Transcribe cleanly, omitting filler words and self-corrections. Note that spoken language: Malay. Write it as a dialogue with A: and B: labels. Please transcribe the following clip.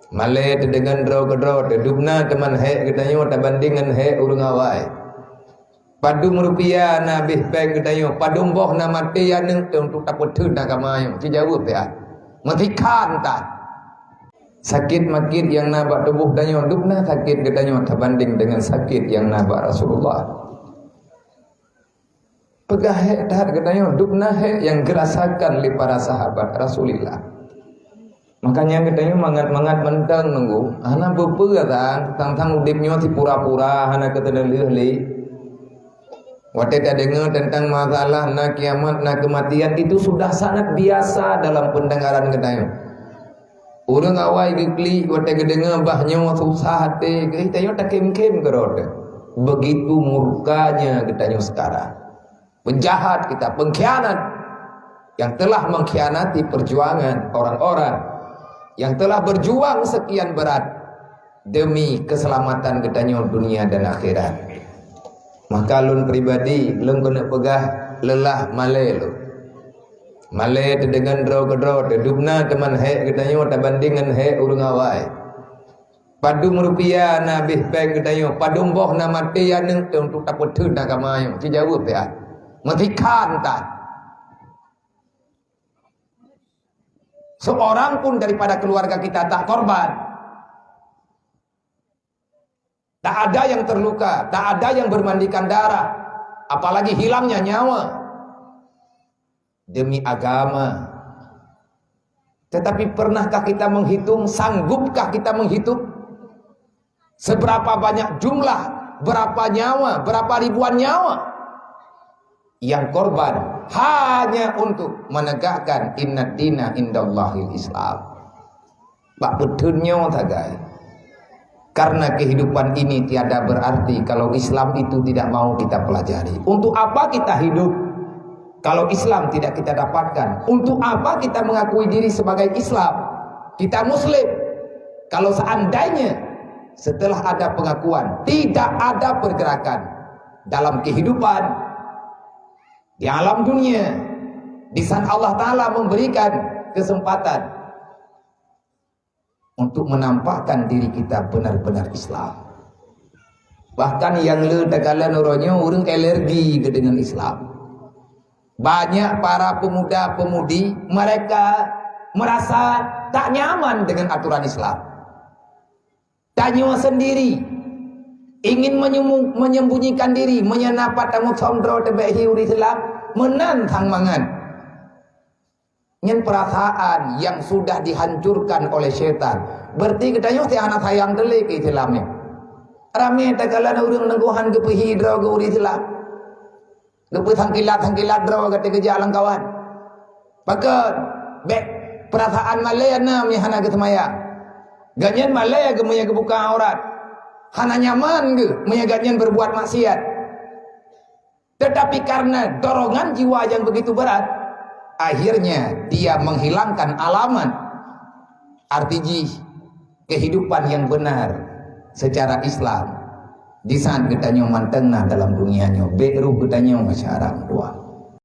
A: Malai dengan draw kedro dudukna teman he gedanyo tabandingan he urang awai. Padum rupiah na bih peng gedanyo padum boh na mati aneng untuk taputun na kamayo. Ki jawab ya. Matikan tak. Sakit makit yang nabak tubuh danyo dudukna sakit gedanyo tabanding dengan sakit yang nabak Rasulullah. Pegah he dah gedanyo dudukna he yang gerasakan li para sahabat Rasulullah. Makanya katanya mangat-mangat mentang nunggu hana beberatan tentang udipnya si pura-pura hana ketenelih wate tak dengar tentang masalah na kiamat na kematian itu sudah sangat biasa dalam pendengaran katanya. Orang awai gekli wate kedengar bahnya susah hati katanya tak kem-kem kerode. Begitu murkanya katanya sekarang. Penjahat kita, pengkhianat yang telah mengkhianati perjuangan orang-orang yang telah berjuang sekian berat demi keselamatan gedanya dunia dan akhirat. Maka lun pribadi lun kena pegah lelah malai lu. Malai dengan draw dudukna teman he gedanya tabandingan he urang awai. Padum rupiah na bih peng gedanya padum boh na mati aneng untuk taputun na kamayo. Ki jawab ya. Matikan tak. Seorang pun daripada keluarga kita tak korban. Tak ada yang terluka, tak ada yang bermandikan darah, apalagi hilangnya nyawa demi agama. Tetapi pernahkah kita menghitung, sanggupkah kita menghitung seberapa banyak jumlah, berapa nyawa, berapa ribuan nyawa yang korban hanya untuk menegakkan inna dina indallahil Islam. Pak betulnya tagai. Karena kehidupan ini tiada berarti kalau Islam itu tidak mau kita pelajari. Untuk apa kita hidup kalau Islam tidak kita dapatkan? Untuk apa kita mengakui diri sebagai Islam? Kita Muslim. Kalau seandainya setelah ada pengakuan tidak ada pergerakan dalam kehidupan di alam dunia, di sana Allah Ta'ala memberikan kesempatan untuk menampakkan diri kita benar-benar Islam. Bahkan yang le dakalan orangnya orang alergi dengan Islam. Banyak para pemuda-pemudi mereka merasa tak nyaman dengan aturan Islam. Tanya sendiri, ingin menyembunyikan diri, menyenapat tamu sondro tebehi uri Islam, menantang mangan. Nyen perasaan yang sudah dihancurkan oleh syaitan. Berarti katanya si anak sayang delik Islamnya. Rame tagalan urang nengguhan kepehi draw ke uri Islam. Gepe tangkilat draw ke jalan kawan. Pakat bek perasaan Malaya namanya hana ke semaya. Ganyan Malaya ke maya kebuka aurat. Hana nyaman ke maya ganyan berbuat maksiat. Tetapi karena dorongan jiwa yang begitu berat, akhirnya dia menghilangkan alamat arti kehidupan yang benar secara Islam. Di saat kita mantengna dalam dunianya, beru kita masyarakat dua.